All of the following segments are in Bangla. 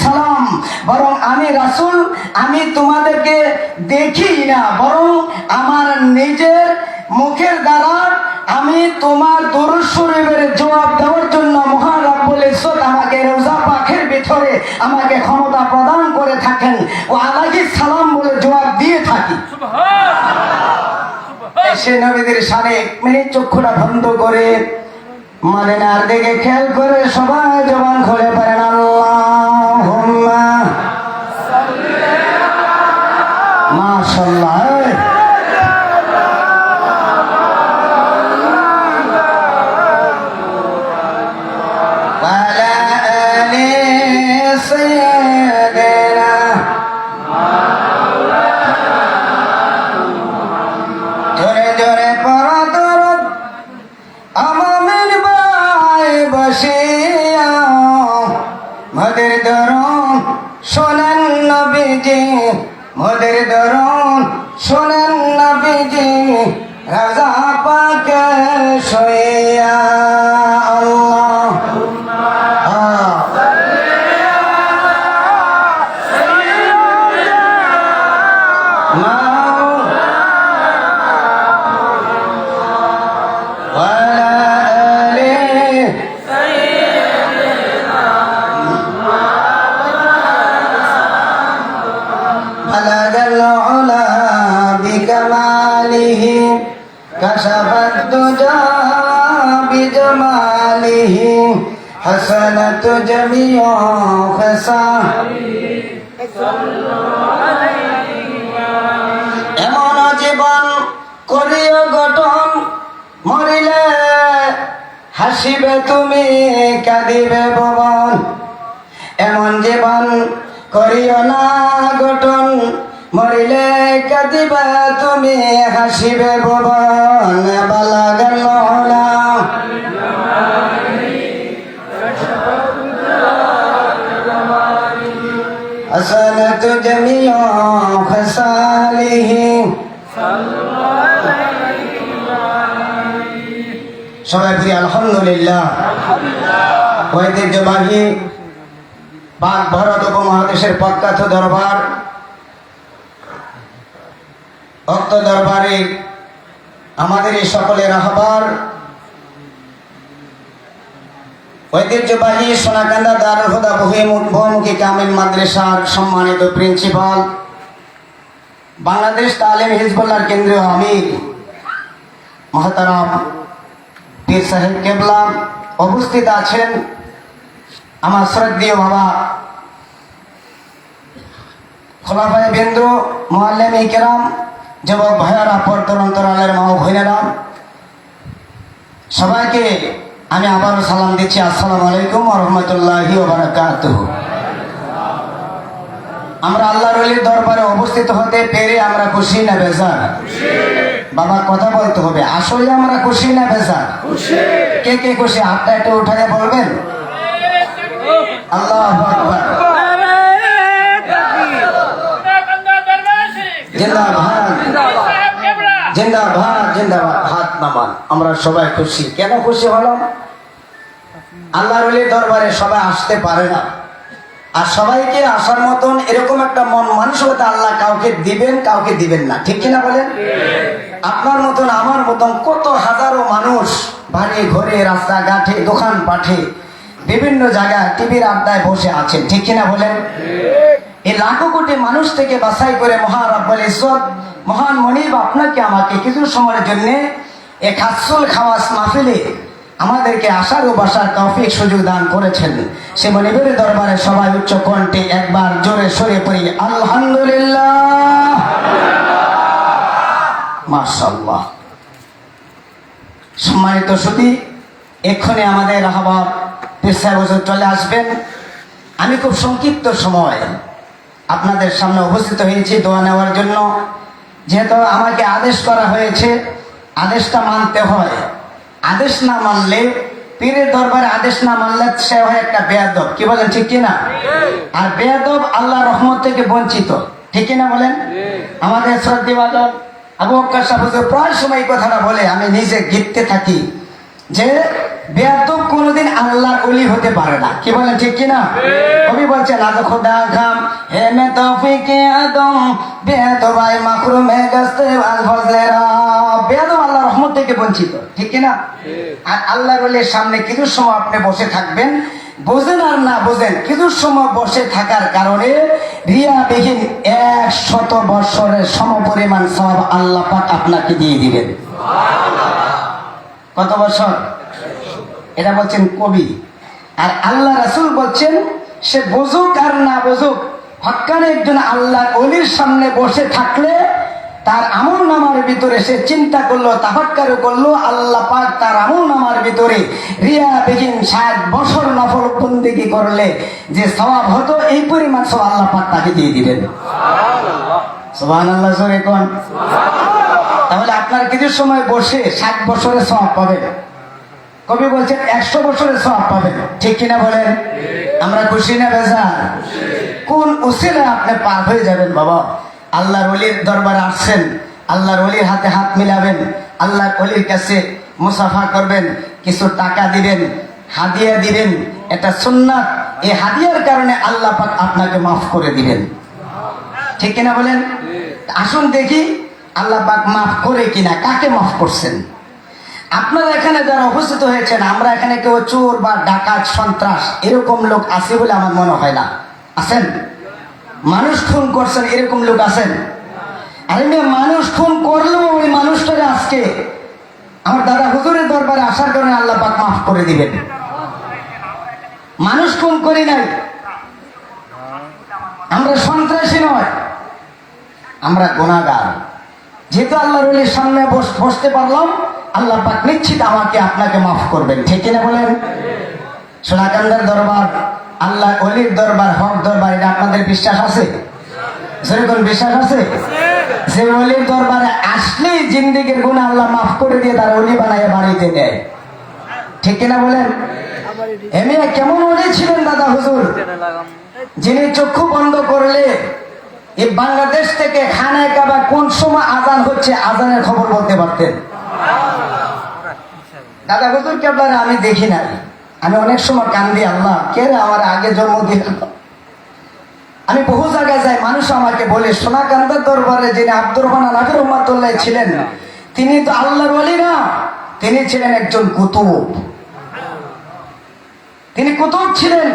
সালাম, বরং আমি রাসূল, আমি তোমাদেরকে দেখি না, বরং আমার নিজের মুখের দ্বারা আমি তোমার দরুদ শরীফের জবাব দেওয়ার জন্য মহান রব্বুল ইজ্জত আমাকে রওজা পাকের ভিতরে আমাকে ক্ষমতা প্রদান করে থাকেন ও আলাইহিস সালাম বলে জবাব দিয়ে থাকি। সে নবীদের সামনে 1 মিনিট চক্ষুটা বন্ধ করে মদিনার দিকে খেয়াল করে সবাই জবান খুলে পড়েন আল্লাহুম্মা মাশাআল্লাহ। মদের দরুন শোনেন নবীজি, মদের দরুন শোনেন নবীজি, রাজা পাকে শুইয়া كشف الدجى بجماله حسنت جميع خصاله এমন জীবন করিও গঠন, মরিলে হাসিবে তুমি কাঁদিবে ভুবন। এমন জীবন করিও না গঠন, মরিলে কাঁদিবে তুমি হাসিবে ভুবন। বালাগাল উলা হাসানাতু জামিউ খাসালিহি। সবাই বলি আলহামদুলিল্লাহ। ঐতিহ্যবাহী পাক ভারত উপমহাদেশের প্রখ্যাত দরবার ভক্ত দরবারে আমাদের এই সকলের রাহবার ঐতিহ্যবাহী সোনাকান্দা দারুল হুদা বহুমুখী কামিল মাদ্রাসার সম্মানিত প্রিন্সিপাল, বাংলাদেশ তালিম হিজবুল্লাহর কেন্দ্রীয় আমির মহতারাম পীর সাহেব কেবলা, উপস্থিত আছেন আমার শ্রদ্ধেয় বাবা খোলাফায়ে বিন্দু, মুআল্লিম ইকরাম, যুবক ভাইয়ারা, পর্দার অন্তরালের মা ও বোনেরা, সবাইকে আমি আবারও সালাম দিচ্ছি। আসসালামু আলাইকুম ওয়া রাহমাতুল্লাহি ওয়া বারাকাতুহু। আমরা আল্লাহর ওলির দরবারে উপস্থিত হতে পেরে আমরা খুশি না বেজার? বাবা কথা বলতে হবে, আসলে আমরা খুশি না বেজার? কে কে খুশি হাতটা একটু উঠায় বলবেন। আল্লাহু আকবার। জিন্দাবাদ জিন্দাবাদ জিন্দাবাদ। হাত নামান। আমরা সবাই খুশি। কেন খুশি হলাম? আল্লাহর ওলির দরবারে সবাই আসতে পারে না, আর সবাইকে আসার মতন এরকম একটা মন মানসিকতা আল্লাহ কাউকে দিবেন, কাউকে দিবেন না, ঠিক কিনা বলেন? আপনার মতন আমার মতন কত হাজারো মানুষ বাড়ি ঘরে রাস্তাঘাটে দোকান পাঠে বিভিন্ন জায়গায় টিভির আড্ডায় বসে আছেন, ঠিক কিনা বলেন? এই লাখো কোটি মানুষ থেকে বাছাই করে মহান রব্বুল ইজ্জত মহান মনিব আপনাকে আমাকে কিছু সময়ের জন্য এক হাসুল খাওয়াস মাহফিলে আমাদেরকে আসার ও বসার তৌফিক সুযোগ দান করেছেন। সে মনিবের দরবারে সবাই উচ্চ কণ্ঠে একবার জোরে সরে পড়ি আলহামদুলিল্লাহ, মাশাআল্লাহ। সম্মানিত সুধী, এক্ষুনি আমাদের রাহবার পীর সাহেব হুজুর চলে আসবেন। আমি খুব সংক্ষিপ্ত সময় আপনাদের সামনে উপস্থিত হয়েছি দোয়া নেওয়ার জন্য। যেহেতু আমাকে আদেশ করা হয়েছে, আদেশটা মানতে হয়। আদেশ না মানলে, পীরের দরবারে আদেশ না মানলে সে হয় একটা বেয়াদব, কি বলেন ঠিক কিনা? আর বেয়াদব আল্লাহ রহমত থেকে বঞ্চিত, ঠিক কিনা বলেন? আমাদের শ্রদ্ধেয় আবু বকর সাহেব হুজুর প্রায় সময় কথাটা বলে, আমি নিজে গিরতে থাকি যে বেয়াদব কোনোদিন আল্লাহর ওলি হতে পারে না। কি বলেন ঠিক কিনা? কবি বলছেন আজ খোদা খাম হে মে তৌফিকে আদম বেয়াদবাই মাকরুমে গস্তে আল ফজলেরা। বেয়াদব আল্লাহর রহমত থেকে বঞ্চিত, ঠিক কিনা? আর আল্লাহর ওলির সামনে কিছু সময় আপনি বসে থাকবেন, বোঝেন আর না বোঝেন, কিছু সময় বসে থাকার কারণে রিয়াবিহীন 100 বৎসরের সমপরিমাণ সওয়াব আল্লাহ পাক আপনাকে দিয়ে দিবেন। কত বছর? এটা বলছেন কবি। আর আল্লাহ রাসূল বলছেন সে বুঝুক আর না বুঝুক, হক্কানে একজন আল্লাহর ওলির সামনে বসে থাকলে তার আমল নামার ভিতরে সে চিন্তা করলো, তাফাক্কুর করলো, আল্লাহ পাক তার আমল নামার ভিতরে রিয়াবিহীন 60 বছর নফল বন্দেগী করলে যে সওয়াব হতো এই পরিমাণ সওয়াব আল্লাহ পাক তাকে দিয়ে দিবেন। সুবহানাল্লাহ, সুবহানাল্লাহ জোরে কোন। তাহলে আপনার কিছু সময় বসে 60 বছরের সওয়াব পাবেন। কবি বলছেন 100 বছরের সওয়াব পাবেন, ঠিক কিনা বলেন? আমরা খুশি না বেজার? কোন উসিলায় আপনি পার হয়ে যাবেন বাবা? আল্লাহর ওলির দরবারে আসছেন, আল্লাহর ওলির হাতে হাত মিলাবেন, আল্লাহর ওলির কাছে মুসাফা করবেন, কিছু টাকা দিবেন, হাদিয়া দিবেন, এটা সুন্নাত। এই হাদিয়ার কারণে আল্লাহ পাক আপনাকে মাফ করে দিবেন, ঠিক কিনা বলেন? আসুন দেখি আল্লাহ পাক মাফ করে কিনা, কাকে মাফ করছেন। আপনারা এখানে যারা উপস্থিত হয়েছেন, আমরা এখানে কেউ চোর বা ডাকাত সন্ত্রাস এরকম লোক আছে বলে আমার মনে হয় না। আছেন? মানুষ খুন করছেন এরকম লোক আছেন? আরে মানুষ খুন করলেও ওই মানুষটাকে আজকে আমার দাদা হুজুরের দরবারে আসার কারণে আল্লাহ পাক মাফ করে দিবেন। মানুষ খুন করি নাই, আমরা সন্ত্রাসী নয়, আমরা গুনাহগার। যেহেতু আল্লাহর ওলির সামনে বসতে পারলাম, আল্লাহ পাক নিশ্চিত আমাকে আপনাকে মাফ করবেন, ঠিক কিনা বলেন? সোনাকান্দার দরবার আল্লাহ ওলির দরবার, হক দরবার, এটা আপনাদের বিশ্বাস আছে? যেরকম বিশ্বাস আছে যে ওলির দরবারে আসলেই জিন্দেগির গুনাহ আল্লাহ মাফ করে দিয়ে তার ওলি বানায় বাড়িতে নেয়, ঠিক কিনা বলেন? এমনি কেমন ওলি ছিলেন দাদা হুজুর, যিনি চক্ষু বন্ধ করলে এই বাংলাদেশ থেকে খানায় কাবা কোন সময় আজান হচ্ছে আজানের খবর বলতে পারতেন। দাদা হুজুর কেবলারে আমি দেখি নাই, আমি অনেক সময় কান্দি, আল্লাহ কে রে আমার আগে জন্ম দিল। আমি বহু জায়গায় যাই, মানুষ আমাকে বলে সোনাকান্দার দরবারে যিনি আব্দুর রহমান আলাফি রহমাতুল্লাহ ছিলেন, তিনি তো আল্লাহর ওলি না, তিনি ছিলেন একজন কুতুব। তিনি কুতুব ছিলেন,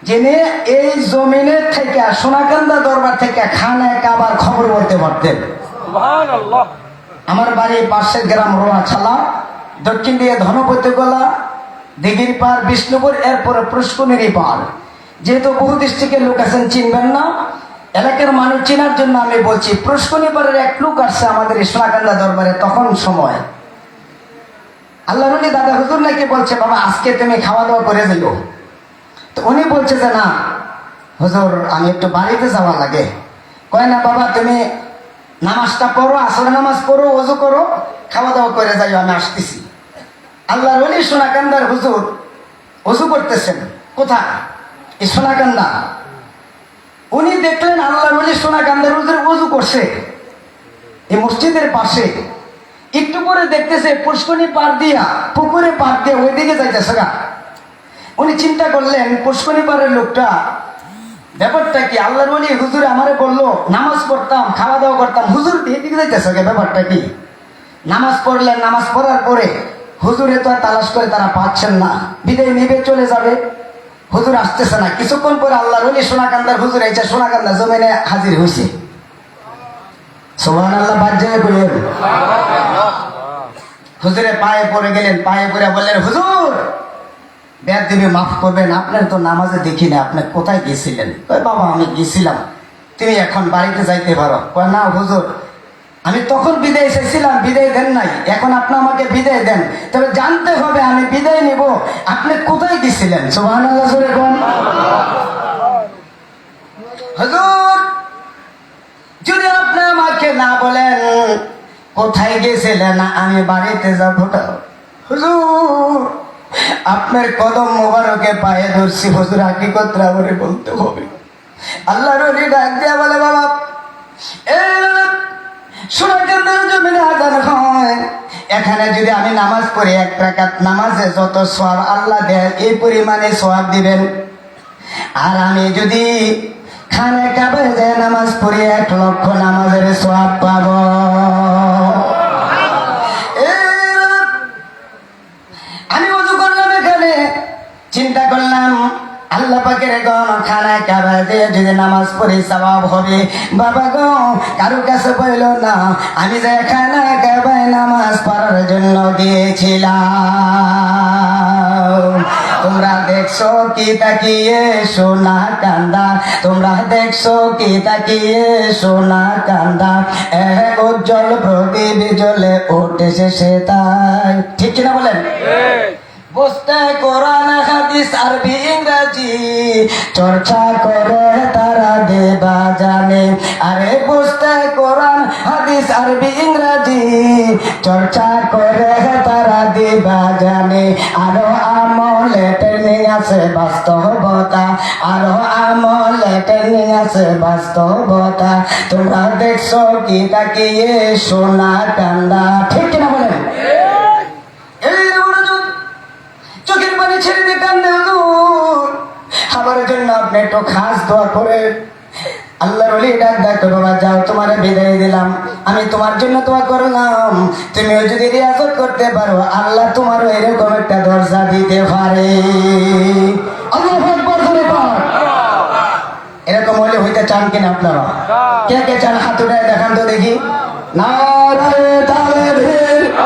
যিনি এই জমিনের থেকে সোনাকান্দা দরবার থেকে খানায় কাবার খবর বলতে পারতেন। সুবহানাল্লাহ। আমার বাড়ির পাশের গ্রাম রোয়াছালা, দক্ষিণ দিয়ে ধনপতি গোলা, দিঘির পার, বিষ্ণুপুর, এরপরে পুষ্করিণী পার। যেহেতু বহু ডিস্ট্রিক্টের লোক আছেন, চিনবেন না, এলাকার মানুষ চেনার জন্য আমি বলছি, পুষ্করিণী পাড়ের এক লোক আসছে আমাদের সোনাকান্দা দরবারে। তখন সময় আল্লাহর ওলি দাদা হুজুর নাকি বলছে, বাবা আজকে তুমি খাওয়া দাওয়া করে যাইও। তো উনি বলছে যে না হুজুর, আমি একটু বাড়িতে যাওয়া লাগে। কয় না বাবা, তুমি নামাজটা পড়ো, আসরের নামাজ পড়ো, ওযু করো, খাওয়া দাওয়া করে যাইও, আমি আসতেছি। আল্লাহর ওলি সোনাকান্দার হুজুর ওযু করতেছেন। কোথায়? এই সোনাকান্দা। উনি দেখলেন আল্লাহর ওলি সোনাকান্দার হুজুর ওযু করছে এই মসজিদের পাশে। একটু পরে দেখতেছে পুষ্করিণী পার দিয়া, পুকুরে পার দিয়ে ওইদিকে যাইতেছে গা। উনি চিন্তা করলেন পুষ্করিণী পাড়ের লোকটা ব্যাপারটা কি? আল্লাহর ওলি হুজুর আমারে বললো নামাজ পড়তাম, খাওয়া দাওয়া করতাম, হুজুর এদিকে যাইতেছে গে, ব্যাপারটা কি? নামাজ পড়লেন, নামাজ পড়ার পরে হুজুরে তো আর তালাশ করে তারা পাচ্ছেন না, বিদায় নিবে চলে যাবে, হুজুর আসতেছে না। কিছুক্ষণ পরে আল্লাহর ওলি সোনাকান্দার হুজুর এসে সোনাকান্দা জমিনে হাজির হয়েছে। সুবহানাল্লাহ, বাজ্জায় বলেন। হুজুরে পায়ে পড়ে গেলেন, পায়ে পড়ে বললেন, হুজুর বেয়াদবি মাফ করবেন, আপনার তো নামাজে দেখি না, আপনি কোথায় গেছিলেন? কয় বাবা আমি গেছিলাম, তুমি এখন বাড়িতে যাইতে পারো। কয় না হুজুর, আমি তখন বিদায় চাইছিলাম, বিদায় দেন নাই, এখন আপনি আমাকে বিদায় দেন, তবে জানতে হবে আমি বিদায় নিব আপনি কোথায় গেছিলেন। সুবহানাল্লাহ জোরে কোন। হুজুর যদি আপনি আমাকে না বলেন কোথায় গেছিলেন, আমি বাড়িতে যাবো না। হুজুর আপনার কদম মোবারকে পায়ে ধরছি, হুজুর হাকিকতটা আমারে বলতে হবে। আল্লাহর ওলি ডাক দিয়া বলে, বাবা সোনাকান্দার জমিনে আজান হয়, এখানে যদি আমি নামাজ পড়ি 1 রাকাত নামাজে যত সওয়াব আল্লাহ দেয় এই পরিমাণে সওয়াব দিবেন। আর আমি যদি খানে কাবায় যায় নামাজ পড়ি 1 লক্ষ নামাজের সওয়াব পাবো। আমি ওযু করলাম, এখানে চিন্তা করলাম আল্লাহ পাকের গণ খানায় কাবায় দিয়ে যদি নামাজ পড়ি সওয়াব হবে। বাবা গো কারো কাছে বইল না, আমি যে খানায় কাবায় নামাজ পড়ার জন্য গিয়েছিলাম। তোমরা দেখছো কি তাকিয়ে সোনা কান্দা, তোমরা দেখছো কি তাকিয়ে সোনা কান্দা, এক উজ্জ্বল প্রদীপ জ্বলে উঠেছে সে তাই। ঠিক কিনা বলেন? বুঝতে কোরআন হাদিস আরবি ইংরেজি চর্চা করে তারা দেবা জানে। আরে বুঝতে কোরআন হাদিস আরবি ইংরেজি চর্চা করে তারা দেবা জানে। আরো আমলে ট্রেনিং আছে বাস্তবতা, আরো আমলে ট্রেনিং আছে বাস্তবতা। তোমরা দেখছো কি তাকিয়ে সোনা কান্দা। ঠিক কিনা বলেন? চোখের পানি ছেড়ে দিয়ে কান্দে হুজুর, আমার জন্য আপনি একটু খাস দোয়া করে। আল্লাহর ওলি ডাক ডাক, বাবা যাও তোমারে বিদায় দিলাম, আমি তোমার জন্য দোয়া করলাম। তুমিও যদি রিয়াজত করতে পারো আল্লাহ তোমারও এরকম একটা দরজা দিতে পারে। আল্লাহু আকবার করে পার। এরকম হলে হইতে চান কিনা আপনারা? কে কে চান হাত উঠায় দেখান তো দেখি। নারায়ে তাকবীর,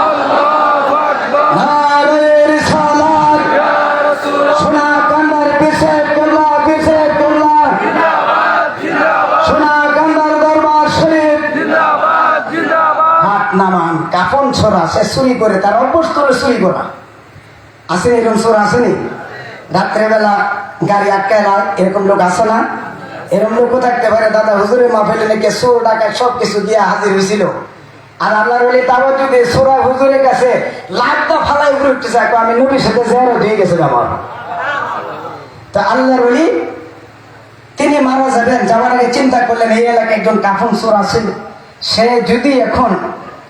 আল্লাহু আকবার, নারায়ে রিসালাত, ইয়া রাসূলুল্লাহ, সোনা কান্দার পিছে কিবলা, পিছে কিবলা, জিন্দাবাদ জিন্দাবাদ, সোনা কান্দার দরবার শরীফ জিন্দাবাদ জিন্দাবাদ। হাত নামান, কাফন ছোড়া সে চুরি করে, তার অভ্যাস করে চুরি করা। আছে এরকম চোর আসেনি? রাত্রেবেলা গাড়ি আটকায় না, এরকম লোক আসে না? এরকম লোক থাকতে পারে। দাদা হুজুরের মাহফিলে নাকি চোর ডাকাত সব কিছু দিয়ে হাজির হয়েছিল। আর আল্লাহর ওলি তারও যদি সোরা হুজুরের কাছে লাখটা ফালাই উপরে উঠতেছে, আমি নবীর সাথে জেরো দিয়ে গেছিল আমার। তা আল্লাহর ওলি তিনি মারা যাবেন, যাওয়ার আগে চিন্তা করলেন এই এলাকায় একজন কাফন চোর আছে, সে যদি এখন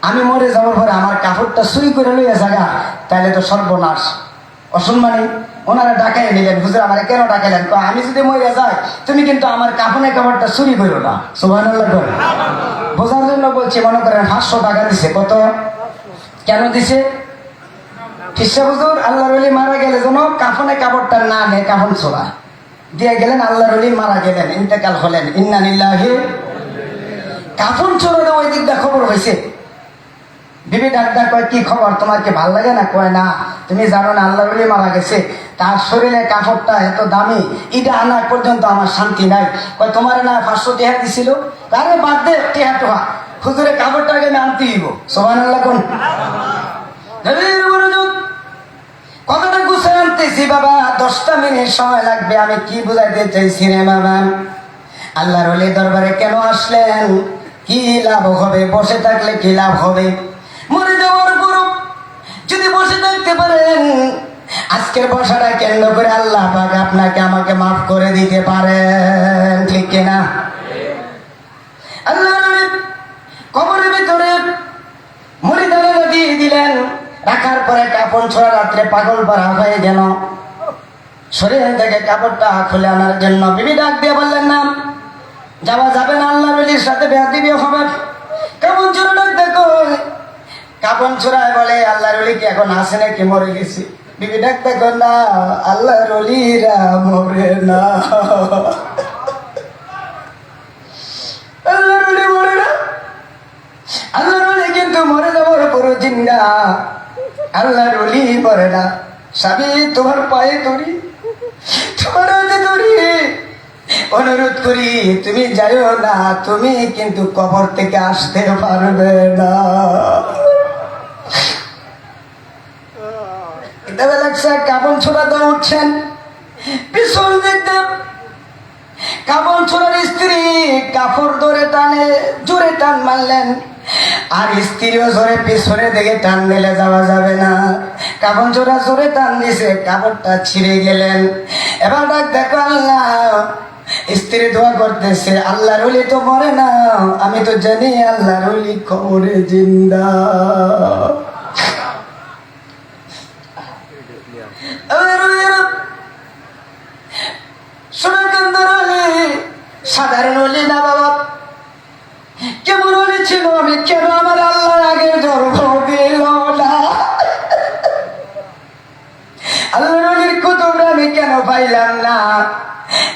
আমি মরে যাওয়ার পরে আমার কাপড়টা চুরি করে লইয়া জায়গা, তাহলে তো সর্বনাশ, অসম্মানী। ওনারা ডাকাই নিলেন, হুজুর আমার কেন ডাকাইলেন? আমি যদি মরে যাই তুমি কিন্তু আমার কাফনের কাপড়টা চুরি করো না। সুবহানাল্লাহ বলেন। বোঝার জন্য বলছি, মনে করেন 500 টাকা দিছে। কত? কেন দিছে? ফিসা হুজুর আল্লাহর ওলি মারা গেলে যেন কাফনের কাপড়টা না নেয়, কাফন ছোড়া দিয়ে গেলেন। আল্লাহর ওলি মারা গেলেন, ইন্তেকাল হলেন, ইন্না লিল্লাহি। কাফন চোরা ওই দিকটা খবর হয়েছে। বিবি ডাক্তার কয় কি খবর, তোমার কি ভাল লাগে না? কয় না, তুমি জানো না আল্লাহর ওলি মারা গেছে, তার শরীরে কাপড়টা এত দামি, এটা আনা পর্যন্ত আমার শান্তি নাই। কয় তোমার না 500 টাকা দিছিল? আরে বাদ দে টেহা টোহা, হুজুরের কাপড়টা আগে আমি আনতে দিব। সুবহানাল্লাহ কোন কথাটা গুছিয়ে আনতেছি বাবা, 10টা মিনিট সময় লাগবে। আমি কি বুঝাইতে চাইছি রে বাবা? আল্লাহর ওলি দরবারে কেন আসলেন? কি লাভ হবে? বসে থাকলে কি লাভ হবে? মরে যাওয়ার পর যদি বসে থাকতে পারেন, আজকের বসাটা কেন্দ্র করে আল্লাহ পাক আপনাকে আমাকে মাফ করে দিতে পারেন। ঠিক কিনা? আল্লাহ কবরের ভিতরে মরিদানে দিয়ে দিলেন, রাখার পরে কাপড় ছোড়া রাত্রে পাগল পাড়া হয়ে গেল। শরীর থেকে কাপড়টা খুলে আনার জন্য বিবি ডাক দিয়ে বললেন না, যাওয়া যাবে না, আল্লাহর ওলির সাথে বেয়াদবি হবে। কাপড় ছোড়া ডাক দেখো, কাপড় ছোড়ায় বলে আল্লাহর ওলি কি এখন আসে নাকি মরে গেছি? বিবি ডাক দেখো, না আল্লাহর ওলিরা মরে না, আল্লাহর ওলি মরে না। আল্লাহর ওলি কিন্তু মরে যাওয়ার পরও জিন্দা, আল্লাহর ওলি মরে না। স্বামী তোমার পায়ে ধরি, তোমার হাতে ধরি, অনুরোধ করি তুমি যাইও না, তুমি কিন্তু কবর থেকে আসতে পারবে না। কাপড় ছোড়া তো উঠছেন, পিছন দেখতে কাপড় ছোড়ার স্ত্রী কাপড় ধরে টানে, জোরে টান মারলেন, আর স্ত্রীও জোরে পিছনে দিকে টান দিলে যাওয়া যাবে না। কাপড় ছোড়া জোরে টান দিছে, কাপড়টা ছিঁড়ে গেলেন। এবার ডাক দেখো আল্লাহ, স্ত্রী দোয়া করতেছে, আল্লাহর ওলি তো মরে না, আমি তো জানি আল্লাহর ওলি কবরে জিন্দা। সাধারণ ওলি না বাবা, কেমন ওলি ছিল আমি কেন আমার আল্লাহ আগে গর্ব দিল না, আল্লাহর ওলির কুতুবরা আমি কেন পাইলাম না।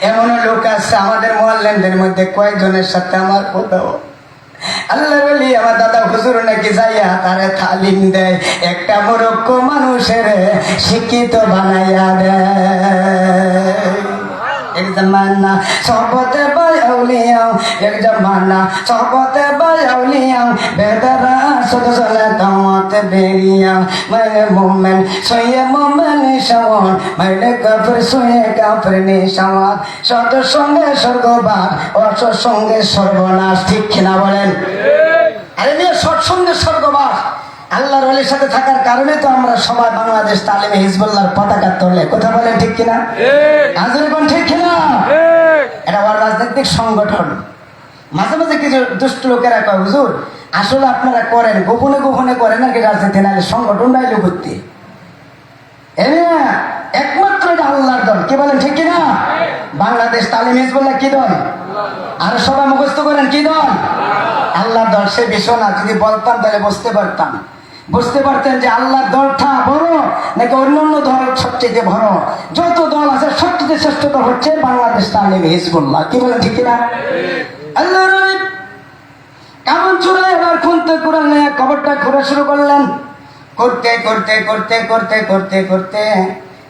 এমন লোক আছে আমাদের মুআল্লিমদের মধ্যে কয়েকজনের সাথে আমার কোথাও আল্লাহর ওলি আমার দাদা হুজুর নাকি যাইয়া তারে তালিম দেয়, একটা মূর্খ মানুষের শিক্ষিত বানাইয়া দেয়। এক জামানা সহবতে বাই আউলিয়াও, এক জামানা সহবতে বাই আউলিয়াও, বেদরা শুধু চলে দাওয়াতে বেরিয়া, মাইলে মোমেন সইয়ে মোমেন নিশাওয়ান, মাইলে কাফের সইয়ে কাফের নিশাওয়ান, সত সঙ্গে স্বর্গবাস অসৎ সঙ্গে সর্বনাশ। ঠিক কিনা বলেন? আরে মেয়ে সৎসঙ্গে স্বর্গবাস। আল্লাহর ওলির সাথে থাকার কারণে তো আমরা সবাই বাংলাদেশ তালিমে হিজবুল্লাহর পতাকা তোলে। কথা বলেন ঠিক কিনা? হাজুর কোন ঠিক কিনা? এটা ওর রাজনৈতিক সংগঠন। মাঝে মাঝে কিছু দুষ্ট লোকেরা কয় হুজুর আসলে আপনারা করেন গোপনে গোপনে করেন নাকি রাজনীতি, নাহলে সংগঠন নাইলে করতে। একমাত্র এটা আল্লাহর দল। কি বলেন ঠিক কিনা? বাংলাদেশ তালিম হিজবুল্লাহ কি দল? আর সবাই মুখস্থ করেন কি দল? আল্লাহর দল। সে বিষয় না, যদি বলতাম তাহলে বুঝতে পারতেন যে আল্লাহর দলটা বড় নাকি অন্যান্য দল সবচেয়ে বড়। যত দল আছে সবচেয়ে শ্রেষ্ঠ দল হচ্ছে বাংলাদেশ তালিম হিজবুল্লাহ। কি বলেন ঠিক কিনা? আল্লাহর কেমন চূড়ায় এবার খুনতে কোরআন নিয়ে কবরটা খোঁড়া শুরু করলেন। করতে করতে করতে করতে করতে করতে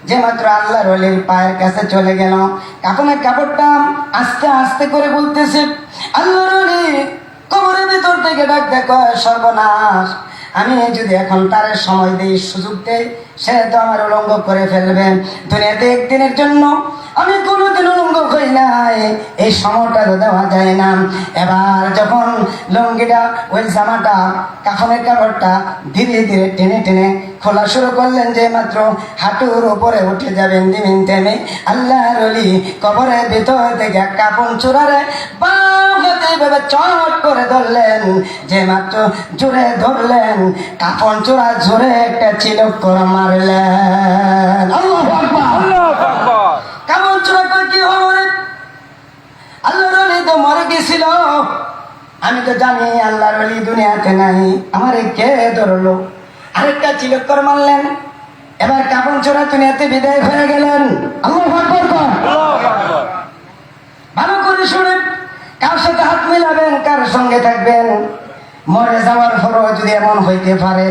যে মাত্র আল্লাহর ওলির পায়ের কাছে চলে গেল, কাফনের কাপড়টা আস্তে আস্তে করে বলতেছে, আল্লাহর ওলি কবরের ভিতর থেকে ডাক দেখো, সর্বনাশ, আমি যদি এখন তার সময় দিই, সুযোগ দেই, সে তো আমার উলঙ্গ করে ফেলবে। দুনিয়াতে একদিনের জন্য আমি কোনোদিন উলঙ্গ করি নাই, এই সময়টা তো দেওয়া যায় না। এবার যখন লুঙ্গিটা ওই জামাটা কাফনের কাপড়টা ধীরে ধীরে টেনে টেনে খোলা শুরু করলেন, যে মাত্র হাঁটুর উপরে উঠে যাবেন দিমিন টেনে আল্লাহর ওলি কবরের ভিতর থেকে কাপন চূড়ারে এইভাবে চট করে ধরলেন। যে মাত্র জোরে ধরলেন, কাপন চূড়া জোরে একটা চিলক করে মারলেন। আল্লাহু আকবার। কাপন চূড়া কি হবে? আল্লাহর ওলি তো মরে গেছিল, আমি তো জানি আল্লাহর ওলি দুনিয়াতে নাই, আমারে কে ধরলো? আরেকটা চিলক করে মারলেন। এবার কাপন চূড়া দুনিয়াতে বিদায় হয়ে গেলেন। আল্লাহু আকবার। ভালো করে শুনে, কার সাথে হাত মিলাবেন, কার সঙ্গে থাকবেন। মরে যাওয়ার পরও যদি এমন হইতে পারে,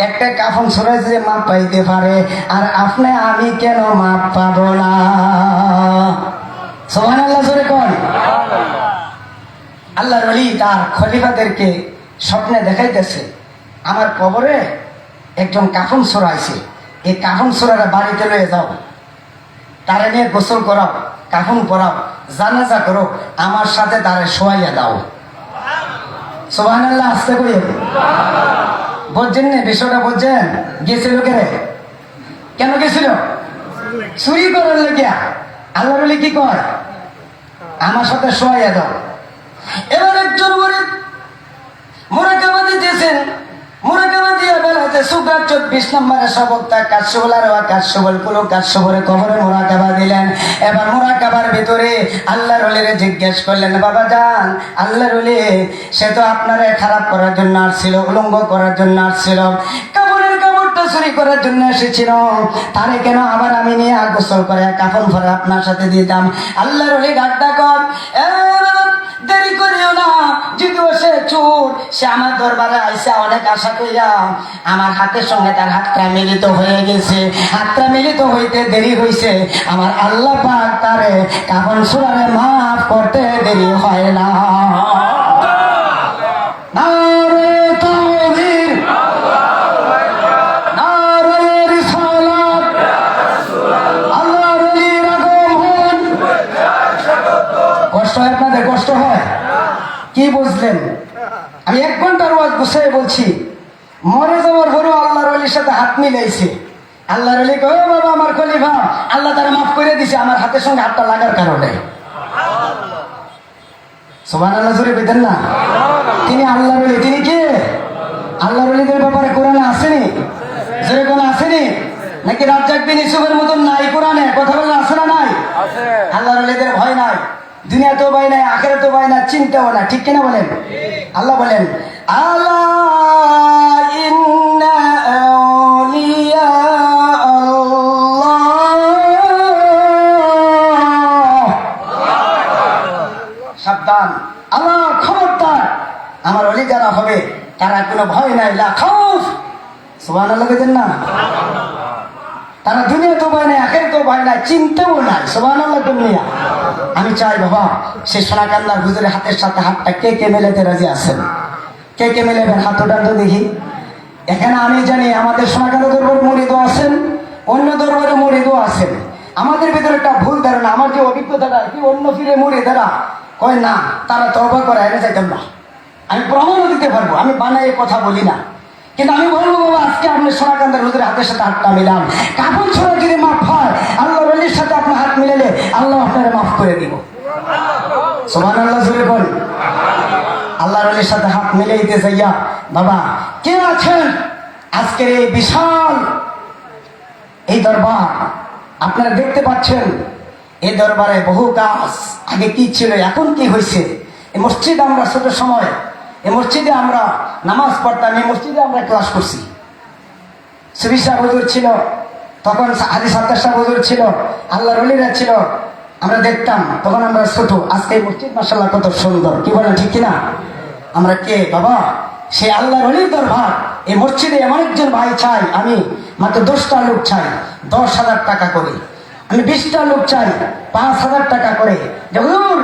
একটা কাফন ছড়ে যে মাপ পাইতে পারে, আর আপনি আমি কেন মাপ পাবো না? সুবহানাল্লাহ জোরে কোন। আল্লাহর ওলি তার খলিফাদেরকে স্বপ্নে দেখাইতেছে, আমার কবরে একজন কাফন ছড়াইছে, এই কাফন ছড়াটা বাড়িতে লয়ে যাও, তারে নিয়ে গোসল করাও, কাফন পরাও, জানাজা করো, আমার সাথে তারে শোয়াইয়া দাও। সুবহানাল্লাহ আস্তে করে বুঝছেন না বিষয়টা? বুঝছেন? গেছিল কেন গেছিল? চুরি করার লেগিয়া। আল্লাহর ওলি কি কয়? আমার সাথে শোয়াইয়া দাও। এবার একজন গরিব মুরাকাবা দিতেছেন, মুরাকাবা দিয়ে বেলাতে সুগার 24 নম্বরে সবকটা কাশবলার কাশবলগুলো কাশবরে কবরে মুরাকাবা দিলেন। এবার মুরাকাবার ভিতরে আল্লাহর ওলিরে জিজ্ঞেস করলেন, বাবা যান, আল্লাহর ওলি সে তো আপনারে খারাপ করার জন্য আসছিল, উলঙ্গ করার জন্য আসছিল, কাপড়ের কাপড়টা চুরি করার জন্য এসেছিল, তারে কেন আবার আমি নিয়ে গোসল করে কাফন ভরে আপনার সাথে দিতাম? আল্লাহর ওলি ডাকটা কর, দেরি করিও না, যদিও সে চোর, সে আমার দরবারে আইসা অনেক আশা কইরা আমার হাতের সঙ্গে তার হাতটা মিলিত হয়ে গেছে, হাতটা মিলিত হইতে দেরি হইছে, আমার আল্লাহ পাক তারে কাফন সূরারে মাফ করতে দেরি হয় না। নারে তাওহীদ, নারে রিসালাত, আল্লাহর ওলির আগমন। কষ্ট হয় আপনাদের? কষ্ট হয়? কি বুঝলেন? আমি 1 ঘন্টার ওয়াজ গুছিয়ে বলছি, মরে যাওয়ার পরেও আল্লাহর ওলির সাথে হাত মিলাইছে। আল্লাহর ওলি কয়, ও বাবা আমার খলিফা, আল্লাহ তারা মাফ করে দিছে আমার হাতের সঙ্গে হাতটা লাগার কারণে। সুবহানাল্লাহ জোরে কইতেন না? তিনি আল্লাহর ওলি। তিনি কে? আল্লাহর ওলিদের ব্যাপারে কোরআনে আসেনি? জোরে কোন আসেনি? নাকি রাজ্জাক বিন ইউসুফের মতন নাই কোরআনে? কথা বলেন আছে না নাই? আল্লাহর ওলিদের ভয় নাই। দুনিয়াতেও পাই না, আখিরাতেও পাই না, চিন্তাও না, ঠিক কিনা বলেন? আল্লাহ বলেন আলা ইন্না আউলিয়া আল্লাহ, সাবধান, আল্লাহ খবরদার, আমার ওলি যারা হবে তারা কোনো ভয় নাই, লা খাউফ, সুবহানাল্লাহ বলেন না? তারা দুনিয়াতেও ভয় নাই, আখিরাতেও ভয় নাই, চিন্তাও নাই, সুবহানাল্লাহ দুনিয়া। আমি চাই বাবা সে সোনাকান্দার হুজুরের হাতের সাথে হাতটা কে কে মেলাতে রাজি আছেন? কে কে মেলাবেন? হাত ওঠান তো দেখি। এখানে আমি জানি আমাদের সোনাকান্দা দরবার মুরিদও আছেন, অন্য দরবারে মুরিদও আছেন। আমাদের ভিতরে একটা ভুল ধারণা, আমার যে অভিজ্ঞতাটা কি অন্য ফিরে মুরিদেরা কয় না তারা তওবা করে এনে যাইতাম না। আমি প্রমাণও দিতে পারবো, আমি বানাই কথা বলি না, কিন্তু আমি বলবো বাবা আজকে আপনি সোনাকান্দার হুজুরের হাতের সাথে হাতটা মিলান, কাপড় ছড়া যদি মাফ হয় আল্লাহ ওলির সাথে আপনার হাত মিলালে আল্লাহ আপনারা মাফ করে দিব। সুবহানাল্লাহ জোরে বল। আল্লাহর ওলির সাথে হাত মিলাইতে যাইয়া বাবা কে আছেন আজকের এই বিশাল এই দরবার আপনারা দেখতে পাচ্ছেন? এই দরবারে বহু গাছ, আগে কি ছিল এখন কি হয়েছে। এই মসজিদে আমরা ছোট সময় এই মসজিদে আমরা নামাজ পড়তাম, এই মসজিদে আমরা ক্লাস করছি। সুবি সাহেব হুজুর ছিল তখন, হাজি সাত্তার সাহেব হুজুর ছিল, আল্লাহর ওলিরা ছিল, আমরা দেখতাম তখন আমরা ছোট। আজকে এই মসজিদ মাশাআল্লাহ কত সুন্দর, কি বলেন ঠিক কিনা? আমরা কে বাবা? সেই আল্লাহর ওলির দরবার। এই মসজিদে এমন একজন ভাই চাই, আমি মাত্র 10টা লোক চাই 10,000 টাকা করে, আমি 20টা লোক চাই 5,000 টাকা করে। যে হুজুর